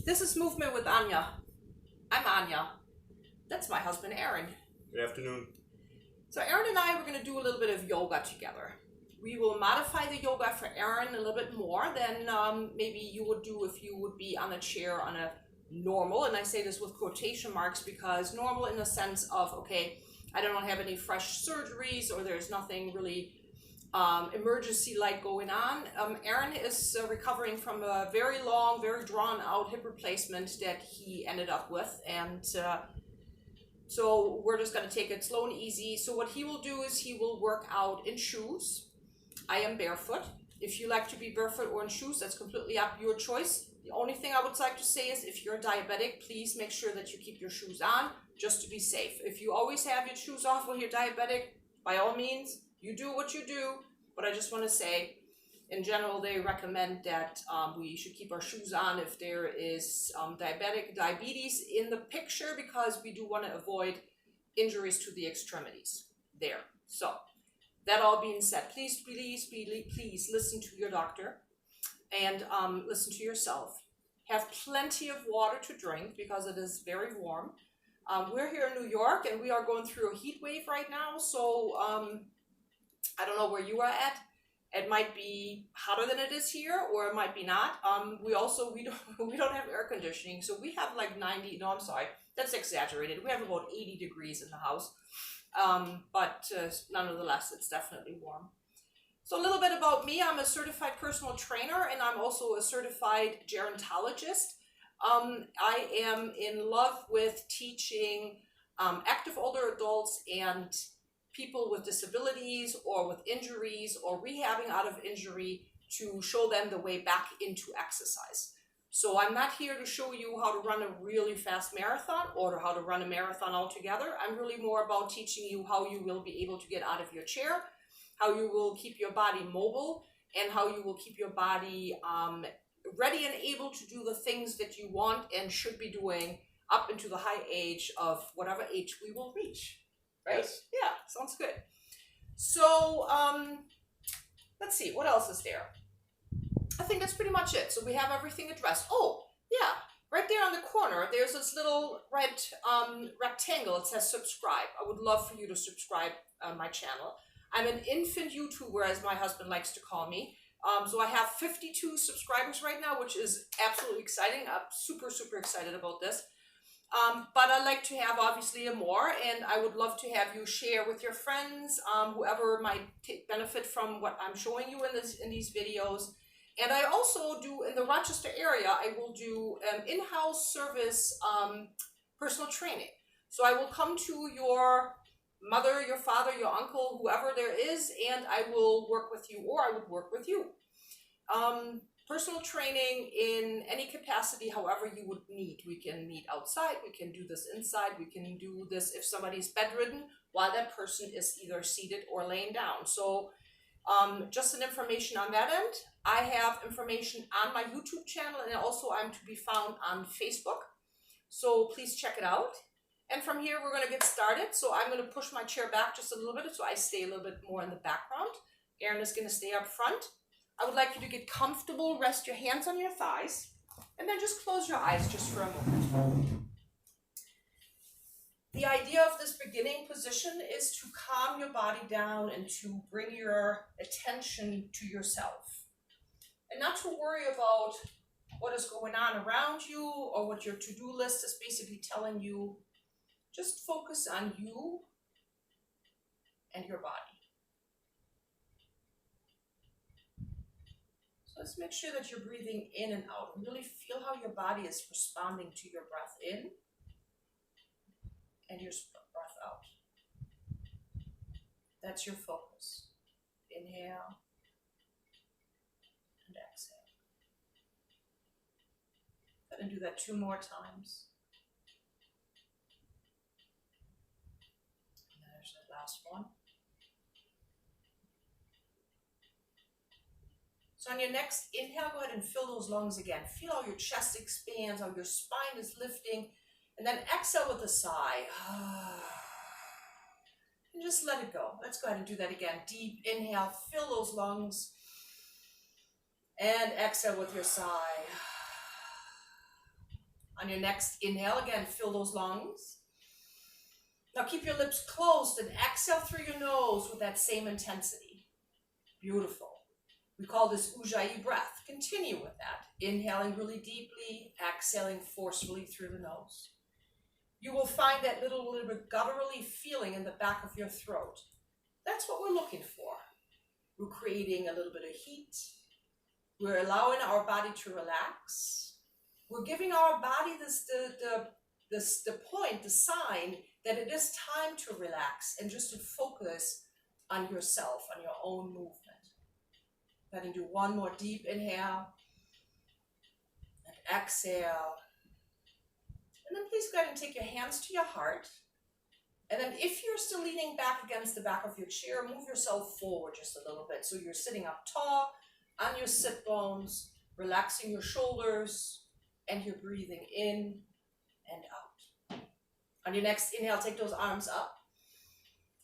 This is Movement with Anja. I'm Anja. That's my husband, Aaron. Good afternoon. So Aaron and I were going to do a little bit of yoga together. We will modify the yoga for Aaron a little bit more than maybe you would do if you would be on a chair on a normal, and I say this with quotation marks because normal in the sense of, okay, I don't have any fresh surgeries or there's nothing really emergency-like going on. Aaron is recovering from a very long, very drawn-out hip replacement that he ended up with, and so we're just going to take it slow and easy. So what he will do is he will work out in shoes. I am barefoot. If you like to be barefoot or in shoes, that's completely up your choice. The only thing I would like to say is if you're diabetic, please make sure that you keep your shoes on just to be safe. If you always have your shoes off when you're diabetic, by all means, you do what you do. But I just want to say, in general, they recommend that we should keep our shoes on if there is diabetes in the picture, because we do want to avoid injuries to the extremities there. So that all being said, please listen to your doctor and listen to yourself. Have plenty of water to drink because it is very warm. We're here in New York and we are going through a heat wave right now. So I don't know where you are at. It might be hotter than it is here, or it might be not. We don't have air conditioning, so we have like 90. No, I'm sorry, that's exaggerated. We have about 80 degrees in the house, but nonetheless, it's definitely warm. So a little bit about me. I'm a certified personal trainer, and I'm also a certified gerontologist. I am in love with teaching active older adults and people with disabilities or with injuries or rehabbing out of injury to show them the way back into exercise. So I'm not here to show you how to run a really fast marathon or how to run a marathon altogether. I'm really more about teaching you how you will be able to get out of your chair, how you will keep your body mobile, and how you will keep your body ready and able to do the things that you want and should be doing up into the high age of whatever age we will reach. Right? Yes. Yeah, sounds good. So let's see, what else is there? I think that's pretty much it. So we have everything addressed. Oh, yeah, right there on the corner, there's this little red rectangle. It says subscribe. I would love for you to subscribe on my channel. I'm an infant YouTuber, as my husband likes to call me. So I have 52 subscribers right now, which is absolutely exciting. I'm super, super excited about this. But I'd like to have obviously more, and I would love to have you share with your friends, whoever might benefit from what I'm showing you in these videos. And I also do, in the Rochester area, I will do in-house service personal training. So I will come to your mother, your father, your uncle, whoever there is, and I will work with you, or I would work with you. Personal training in any capacity, however you would need. We can meet outside, we can do this inside, we can do this if somebody's bedridden while that person is either seated or laying down. So just an information on that end. I have information on my YouTube channel, and also I'm to be found on Facebook. So please check it out. And from here, we're going to get started. So I'm going to push my chair back just a little bit so I stay a little bit more in the background. Aaron is going to stay up front. I would like you to get comfortable, rest your hands on your thighs, and then just close your eyes just for a moment. The idea of this beginning position is to calm your body down and to bring your attention to yourself. And not to worry about what is going on around you or what your to-do list is basically telling you. Just focus on you and your body. Let's make sure that you're breathing in and out. And really feel how your body is responding to your breath in and your breath out. That's your focus. Inhale and exhale. Go ahead and do that 2 more times. And there's the last one. So on your next inhale, go ahead and fill those lungs again. Feel how your chest expands, how your spine is lifting. And then exhale with a sigh. And just let it go. Let's go ahead and do that again. Deep inhale, fill those lungs. And exhale with your sigh. On your next inhale, again, fill those lungs. Now keep your lips closed and exhale through your nose with that same intensity. Beautiful. We call this Ujjayi breath. Continue with that. Inhaling really deeply, exhaling forcefully through the nose. You will find that little bit gutturally feeling in the back of your throat. That's what we're looking for. We're creating a little bit of heat. We're allowing our body to relax. We're giving our body the point, the sign that it is time to relax and just to focus on yourself, on your own movement. Go ahead and do one more deep inhale and exhale. And then please go ahead and take your hands to your heart. And then if you're still leaning back against the back of your chair, move yourself forward just a little bit. So you're sitting up tall on your sit bones, relaxing your shoulders, and you're breathing in and out. On your next inhale, take those arms up.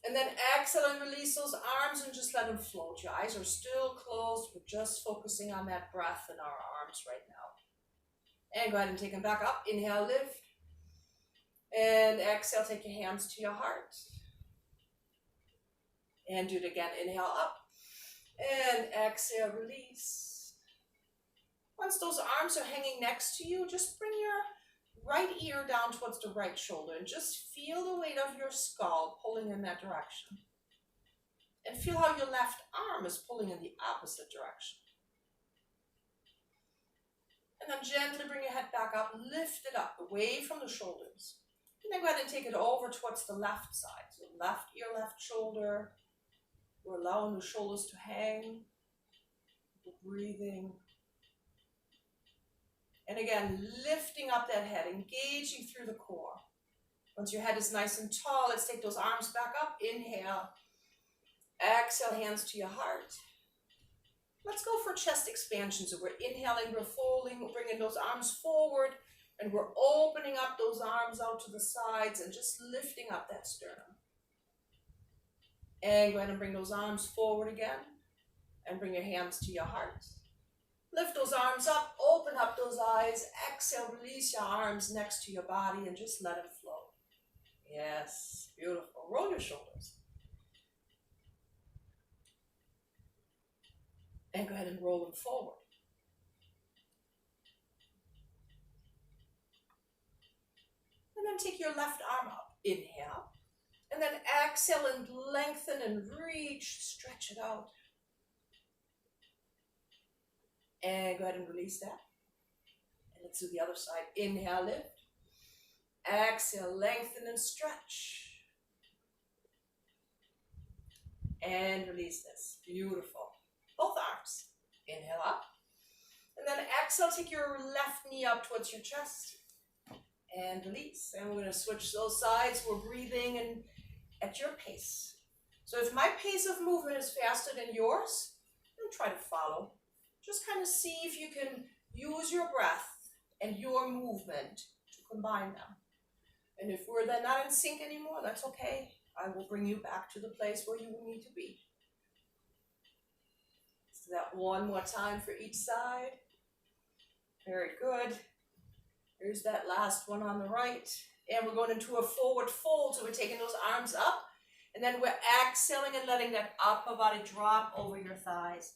And then exhale and release those arms and just let them float. Your eyes are still closed. We're just focusing on that breath in our arms right now. And go ahead and take them back up. Inhale, lift. And exhale, take your hands to your heart. And do it again. Inhale up. And exhale, release. Once those arms are hanging next to you, just bring your right ear down towards the right shoulder and just feel the weight of your skull pulling in that direction. And feel how your left arm is pulling in the opposite direction. And then gently bring your head back up, lift it up away from the shoulders. And then go ahead and take it over towards the left side. So left ear, left shoulder. We're allowing the shoulders to hang. We're breathing. And again, lifting up that head, engaging through the core. Once your head is nice and tall, let's take those arms back up. Inhale. Exhale, hands to your heart. Let's go for chest expansion. So we're inhaling, we're folding, we're bringing those arms forward, and we're opening up those arms out to the sides and just lifting up that sternum. And go ahead and bring those arms forward again, and bring your hands to your heart. Lift those arms up, open up those eyes, exhale, release your arms next to your body and just let them float. Yes, beautiful. Roll your shoulders. And go ahead and roll them forward. And then take your left arm up. Inhale. And then exhale and lengthen and reach, stretch it out. And go ahead and release that. And let's do the other side. Inhale, lift. Exhale, lengthen and stretch. And release this. Beautiful. Both arms. Inhale up. And then exhale, take your left knee up towards your chest. And release. And we're going to switch those sides. We're breathing and at your pace. So if my pace of movement is faster than yours, then try to follow. Just kind of see if you can use your breath and your movement to combine them. And if we're then not in sync anymore, that's okay. I will bring you back to the place where you will need to be. So that one more time for each side. Very good. Here's that last one on the right. And we're going into a forward fold. So we're taking those arms up. And then we're exhaling and letting that upper body drop over your thighs.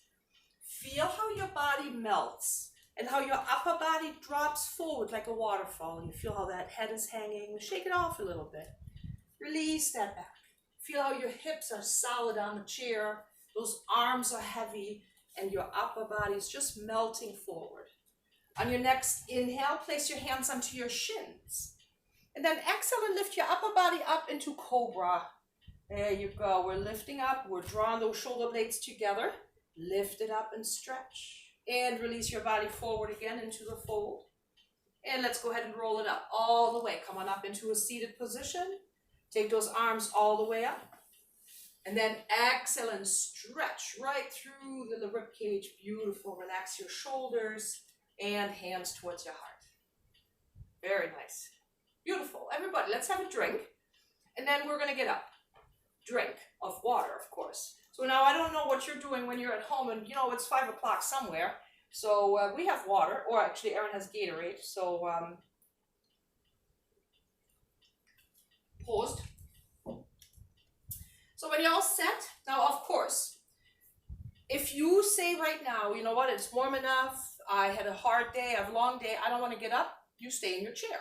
Feel how your body melts and how your upper body drops forward like a waterfall. You feel how that head is hanging. Shake it off a little bit. Release that back. Feel how your hips are solid on the chair. Those arms are heavy and your upper body is just melting forward. On your next inhale, place your hands onto your shins. And then exhale and lift your upper body up into Cobra. There you go. We're lifting up. We're drawing those shoulder blades together. Lift it up and stretch. And release your body forward again into the fold. And let's go ahead and roll it up all the way. Come on up into a seated position. Take those arms all the way up. And then exhale and stretch right through the rib cage. Beautiful. Relax your shoulders and hands towards your heart. Very nice. Beautiful. Everybody, let's have a drink. And then we're going to get up. Drink of water, of course. So now I don't know what you're doing when you're at home and, you know, it's 5 o'clock somewhere. So we have water, or actually Erin has Gatorade. So Opposed. So when you're all set, now of course, if you say right now, you know what, it's warm enough, I had a hard day, I have a long day, I don't want to get up, you stay in your chair.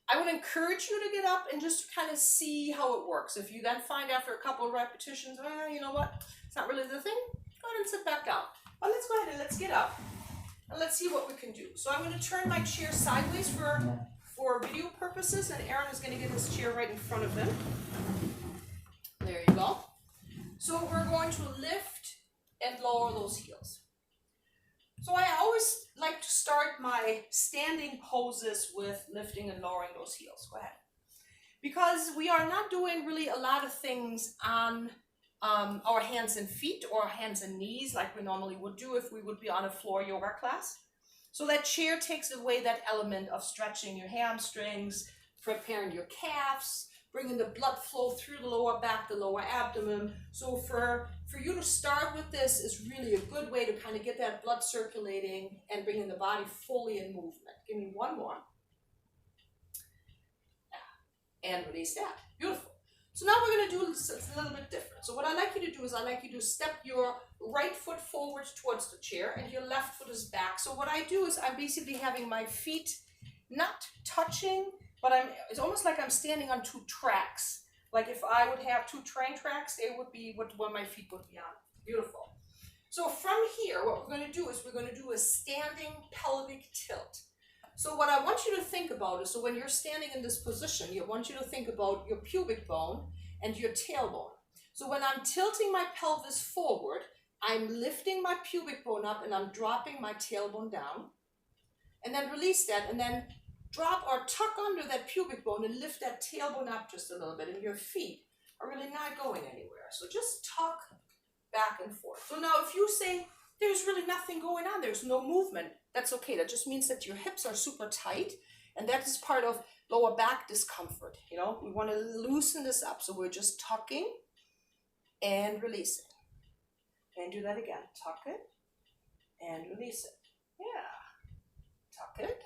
I would encourage you to get up and just kind of see how it works. If you then find after a couple of repetitions, you know what, it's not really the thing, go ahead and sit back down. But let's go ahead and let's get up and let's see what we can do. So I'm going to turn my chair sideways for video purposes, and Aaron is going to get his chair right in front of him. There you go. So we're going to lift and lower those heels. So I always like to start my standing poses with lifting and lowering those heels. Go ahead. Because we are not doing really a lot of things on our hands and feet or hands and knees like we normally would do if we would be on a floor yoga class. So that chair takes away that element of stretching your hamstrings, preparing your calves, bringing the blood flow through the lower back, the lower abdomen. So for you to start with this is really a good way to kind of get that blood circulating and bringing the body fully in movement. Give me one more. And release that. Beautiful. So now we're going to do a little bit different. So what I'd like you to do is I'd like you to step your right foot forward towards the chair and your left foot is back. So what I do is I'm basically having my feet not touching, but it's almost like I'm standing on two tracks. Like if I would have two train tracks, they would be where my feet would be on. Beautiful. So from here, what we're going to do is we're going to do a standing pelvic tilt. So what I want you to think about is, so when you're standing in this position, I want you to think about your pubic bone and your tailbone. So when I'm tilting my pelvis forward, I'm lifting my pubic bone up and I'm dropping my tailbone down. And then release that and then drop or tuck under that pubic bone and lift that tailbone up just a little bit. And your feet are really not going anywhere. So just tuck back and forth. So now if you say, there's really nothing going on, there's no movement, that's okay. That just means that your hips are super tight, and that is part of lower back discomfort. You know, we want to loosen this up, so we're just tucking and releasing. And do that again. Tuck it and release it. Yeah. Tuck it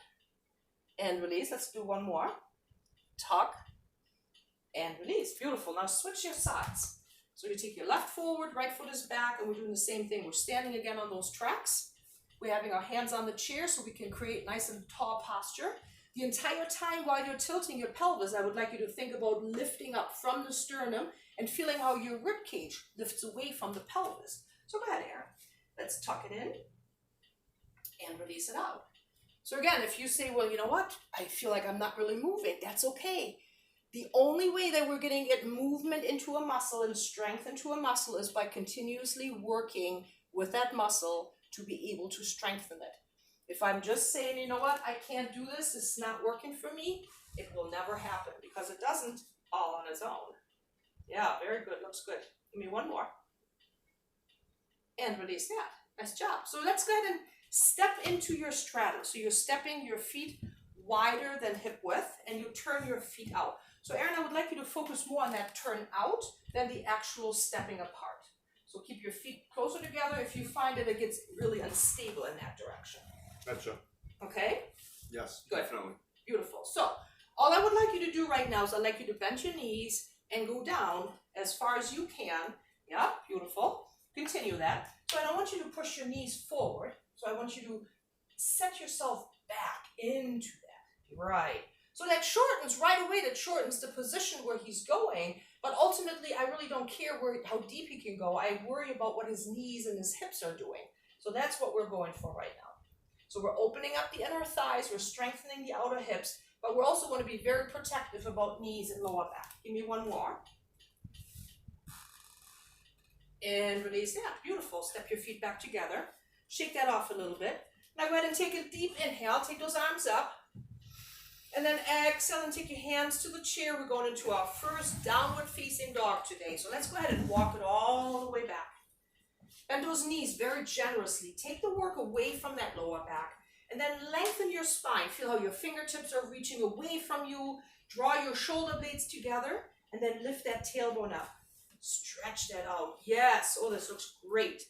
and release. Let's do one more. Tuck and release. Beautiful. Now switch your sides. So you take your left forward, right foot is back, and we're doing the same thing. We're standing again on those tracks. We're having our hands on the chair so we can create nice and tall posture. The entire time while you're tilting your pelvis, I would like you to think about lifting up from the sternum and feeling how your rib cage lifts away from the pelvis. So go ahead, Aaron. Let's tuck it in and release it out. So again, if you say, well, you know what? I feel like I'm not really moving. That's okay. The only way that we're going to get movement into a muscle and strength into a muscle is by continuously working with that muscle to be able to strengthen it. If I'm just saying, you know what, I can't do this, it's not working for me, it will never happen because it doesn't all on its own. Yeah, very good, looks good. Give me one more. And release that. Nice job. So let's go ahead and step into your straddle. So you're stepping your feet wider than hip width and you turn your feet out. So Aaron, I would like you to focus more on that turn out than the actual stepping apart. So keep your feet closer together if you find that it gets really unstable in that direction. Gotcha. Okay? Yes, good. Definitely. Beautiful. So all I would like you to do right now is I'd like you to bend your knees and go down as far as you can. Yeah, beautiful. Continue that. So I don't want you to push your knees forward. So I want you to set yourself back into that. Right. So that shortens right away, that shortens the position where he's going, but ultimately I really don't care how deep he can go. I worry about what his knees and his hips are doing. So that's what we're going for right now. So we're opening up the inner thighs, we're strengthening the outer hips, but we're also going to be very protective about knees and lower back. Give me one more. And release that. Beautiful. Step your feet back together. Shake that off a little bit. Now go ahead and take a deep inhale. Take those arms up. And then exhale and take your hands to the chair. We're going into our first downward facing dog today. So let's go ahead and walk it all the way back. Bend those knees very generously. Take the work away from that lower back. And then lengthen your spine. Feel how your fingertips are reaching away from you. Draw your shoulder blades together. And then lift that tailbone up. Stretch that out. Yes. Oh, this looks great.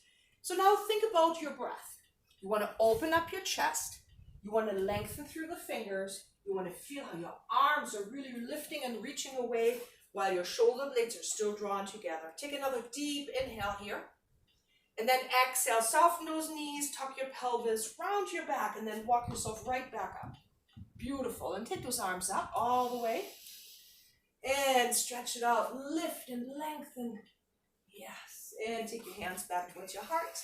So now think about your breath. You want to open up your chest. You want to lengthen through the fingers. You want to feel how your arms are really lifting and reaching away while your shoulder blades are still drawn together. Take another deep inhale here. And then exhale, soften those knees, tuck your pelvis, round your back, and then walk yourself right back up. Beautiful. And take those arms up all the way. And stretch it out. Lift and lengthen. Yes. And take your hands back towards your heart.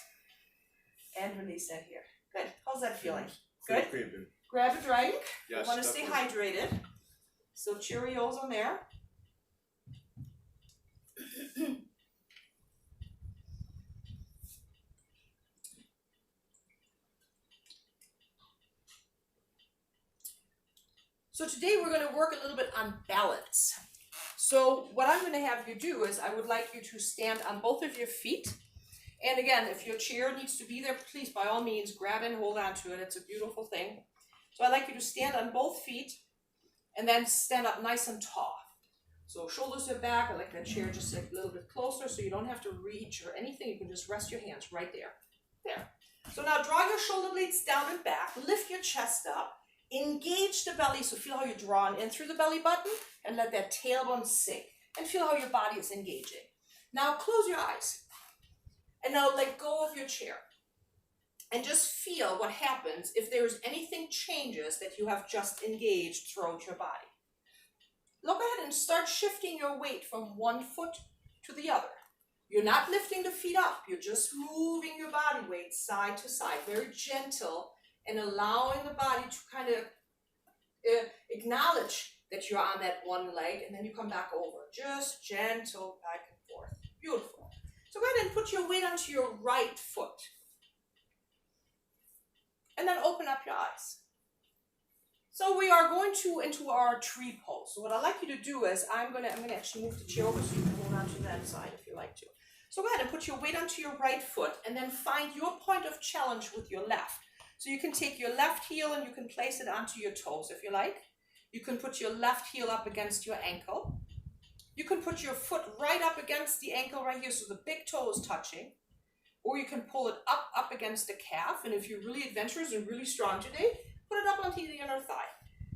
And release that here. Good. How's that feeling? Good? Grab a drink. Yes, you want to stay hydrated. So Cheerios on there. So today we're going to work a little bit on balance. So what I'm going to have you do is I would like you to stand on both of your feet. And again, if your chair needs to be there, please by all means grab it and hold on to it. It's a beautiful thing. So I'd like you to stand on both feet and then stand up nice and tall. So shoulders are back. I like that chair just a little bit closer so you don't have to reach or anything. You can just rest your hands right there. There. So now draw your shoulder blades down and back. Lift your chest up. Engage the belly, so feel how you're drawn in through the belly button and let that tailbone sink. And feel how your body is engaging. Now close your eyes. And now let go of your chair. And just feel what happens if there's anything changes that you have just engaged throughout your body. Look ahead and start shifting your weight from one foot to the other. You're not lifting the feet up. You're just moving your body weight side to side. Very gentle. And allowing the body to kind of acknowledge that you're on that one leg, and then you come back over. Just gentle back and forth. Beautiful. So go ahead and put your weight onto your right foot. And then open up your eyes. So we are going into our tree pose. So what I'd like you to do is I'm gonna actually move the chair over so you can hold on to that side if you like to. So go ahead and put your weight onto your right foot and then find your point of challenge with your left. So you can take your left heel and you can place it onto your toes if you like. You can put your left heel up against your ankle. You can put your foot right up against the ankle right here so the big toe is touching. Or you can pull it up against the calf. And if you're really adventurous and really strong today, put it up onto the inner thigh.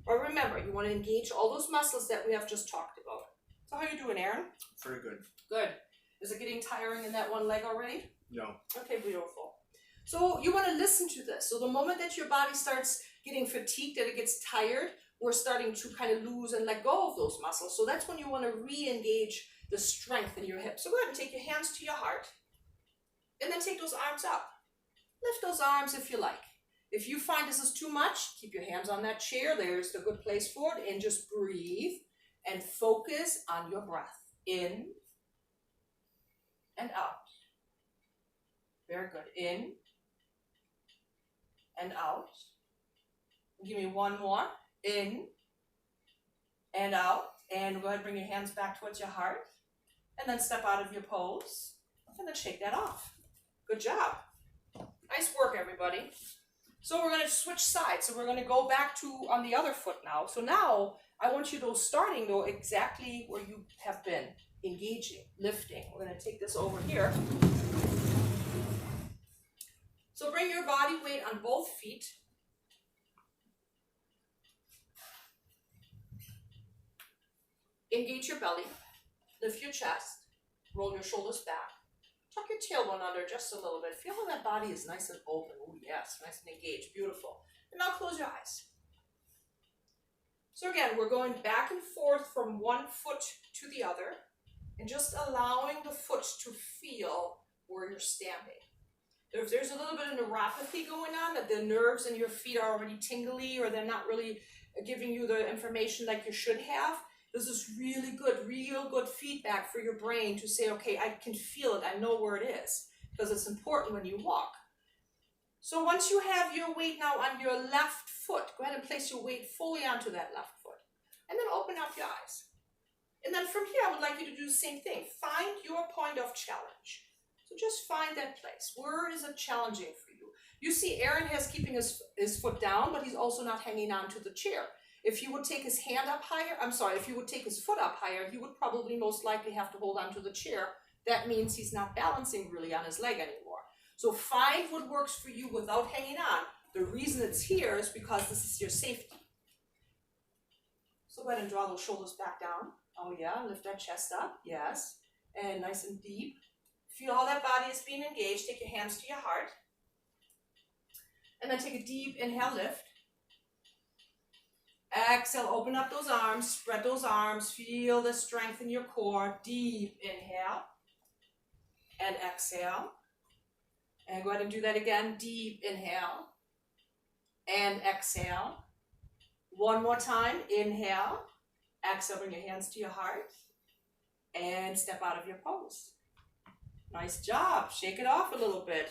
But remember, you want to engage all those muscles that we have just talked about. So how are you doing, Aaron? Very good. Good. Is it getting tiring in that one leg already? No. Okay, beautiful. So you want to listen to this. So the moment that your body starts getting fatigued, that it gets tired, we're starting to kind of lose and let go of those muscles. So that's when you want to re-engage the strength in your hips. So go ahead and take your hands to your heart. And then take those arms up. Lift those arms if you like. If you find this is too much, keep your hands on that chair. There's the good place for it. And just breathe and focus on your breath. In and out. Very good. In and out. Give me one more. In and out. And go ahead and bring your hands back towards your heart. And then step out of your pose. And then shake that off. Good job. Nice work, everybody. So we're going to switch sides. So we're going to go back to on the other foot now. So now I want you to starting though exactly where you have been. Engaging, lifting. We're going to take this over here. So bring your body weight on both feet. Engage your belly. Lift your chest. Roll your shoulders back. Tuck your tailbone under just a little bit. Feel how that body is nice and open. Oh yes, nice and engaged. Beautiful. And now close your eyes. So again, we're going back and forth from one foot to the other and just allowing the foot to feel where you're standing. If there's a little bit of neuropathy going on, that the nerves in your feet are already tingly or they're not really giving you the information like you should have, this is really good, real good feedback for your brain to say, okay, I can feel it, I know where it is, because it's important when you walk. So once you have your weight now on your left foot, go ahead and place your weight fully onto that left foot. And then open up your eyes. And then from here, I would like you to do the same thing. Find your point of challenge. So just find that place. Where is it challenging for you? You see Aaron has keeping his foot down, but he's also not hanging on to the chair. If he would take his hand up higher, if he would take his foot up higher, he would probably most likely have to hold on to the chair. That means he's not balancing really on his leg anymore. So find what works for you without hanging on. The reason it's here is because this is your safety. So go ahead and draw those shoulders back down. Oh yeah, lift that chest up, yes. And nice and deep. Feel how that body is being engaged. Take your hands to your heart. And then take a deep inhale, lift. Exhale, open up those arms, spread those arms. Feel the strength in your core. Deep inhale. And exhale. And go ahead and do that again. Deep inhale. And exhale. One more time. Inhale. Exhale, bring your hands to your heart. And step out of your pose. Nice job. Shake it off a little bit.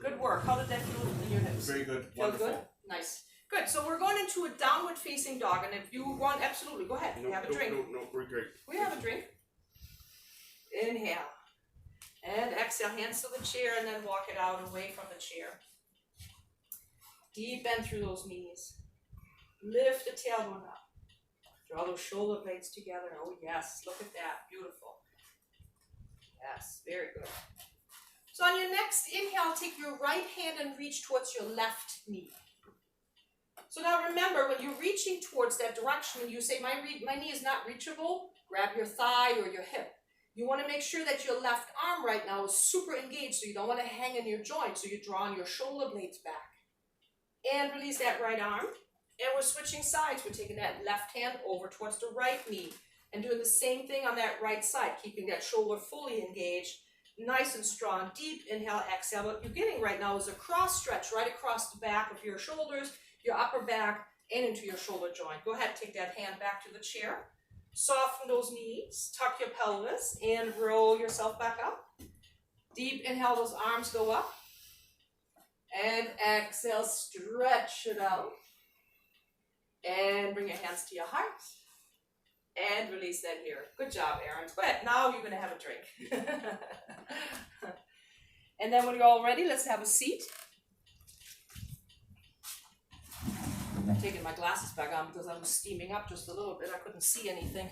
Good work. How did that feel in your hips? Very good. Feel Wonderful. good? Nice. Good. So we're going into a downward facing dog. And if you want, absolutely, go ahead. No, have a drink. No, we're great. We have a drink. Inhale. And exhale. Hands to the chair and then walk it out away from the chair. Deep bend through those knees. Lift the tailbone up. Draw those shoulder blades together. Oh yes, look at that. Beautiful. Yes, very good. So on your next inhale, take your right hand and reach towards your left knee. So now remember, when you're reaching towards that direction, and you say, my knee is not reachable, grab your thigh or your hip. You want to make sure that your left arm right now is super engaged, so you don't want to hang in your joint, so you're drawing your shoulder blades back. And release that right arm. And we're switching sides. We're taking that left hand over towards the right knee and doing the same thing on that right side, keeping that shoulder fully engaged, nice and strong. Deep inhale, exhale. What you're getting right now is a cross stretch right across the back of your shoulders, your upper back, and into your shoulder joint. Go ahead, take that hand back to the chair. Soften those knees, tuck your pelvis, and roll yourself back up. Deep inhale, those arms go up. And exhale, stretch it out. And bring your hands to your heart. And release that here. Good job, Aaron. Go ahead. Now you're going to have a drink. And then when you're all ready, let's have a seat. I'm taking my glasses back on because I was steaming up just a little bit. I couldn't see anything.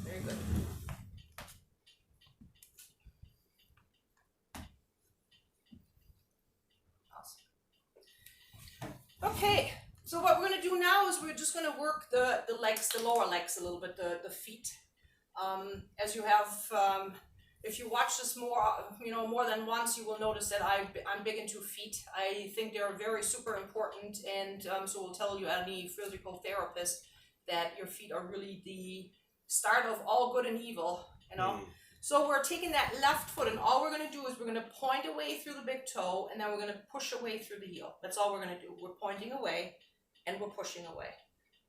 Very good. Okay, so what we're going to do now is we're just going to work the legs, the lower legs a little bit, the feet. As you have, if you watch this more than once, you will notice that I'm big into feet. I think they're very super important, and so we'll tell you any physical therapist that your feet are really the start of all good and evil, you know. So we're taking that left foot, and all we're going to do is we're going to point away through the big toe, and then we're going to push away through the heel. That's all we're going to do. We're pointing away, and we're pushing away.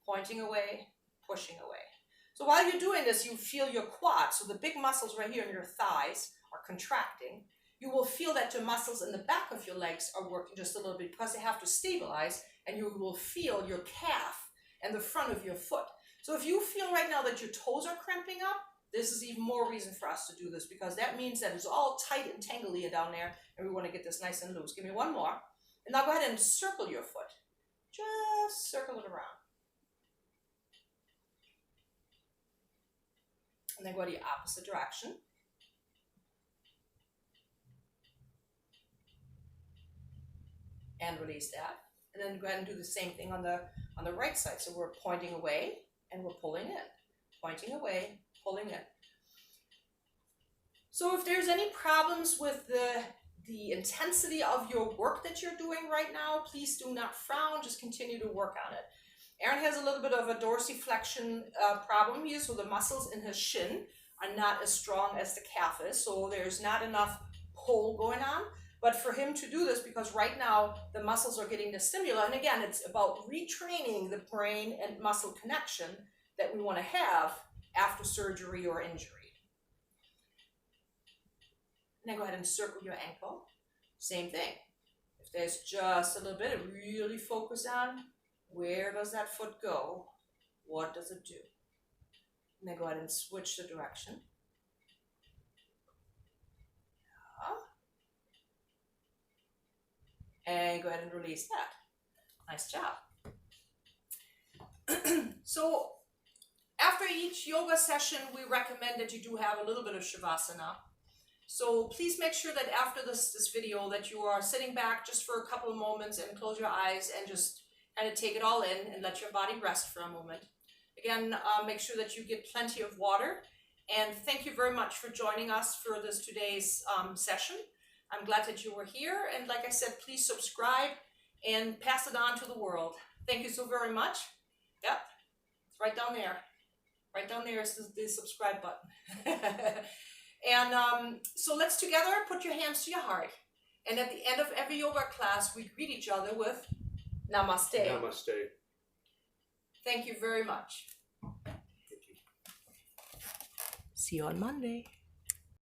Pointing away, pushing away. So while you're doing this, you feel your quads. So the big muscles right here in your thighs are contracting. You will feel that your muscles in the back of your legs are working just a little bit because they have to stabilize, and you will feel your calf and the front of your foot. So if you feel right now that your toes are cramping up, this is even more reason for us to do this, because that means that it's all tight and tangly down there, and we want to get this nice and loose. Give me one more. And now go ahead and circle your foot. Just circle it around. And then go the opposite direction. And release that. And then go ahead and do the same thing on the right side. So we're pointing away and we're pulling in. Pointing away, pulling in. So if there's any problems with the intensity of your work that you're doing right now, please do not frown, just continue to work on it. Aaron has a little bit of a dorsiflexion problem here, so the muscles in his shin are not as strong as the calf is, so there's not enough pull going on. But for him to do this, because right now the muscles are getting the stimuli, and again, it's about retraining the brain and muscle connection that we want to have after surgery or injury. And then go ahead and circle your ankle. Same thing. If there's just a little bit, really focus on where does that foot go? What does it do? And then go ahead and switch the direction. And go ahead and release that. Nice job. So after each yoga session, we recommend that you do have a little bit of Shavasana. So please make sure that after this video that you are sitting back just for a couple of moments and close your eyes and just kind of take it all in and let your body rest for a moment. Again, make sure that you get plenty of water. And thank you very much for joining us for this today's session. I'm glad that you were here. And like I said, please subscribe and pass it on to the world. Thank you so very much. Yep, it's right down there. Right down there is the subscribe button. And so let's together put your hands to your heart. And at the end of every yoga class, we greet each other with Namaste. Namaste. Thank you very much. Thank you. See you on Monday.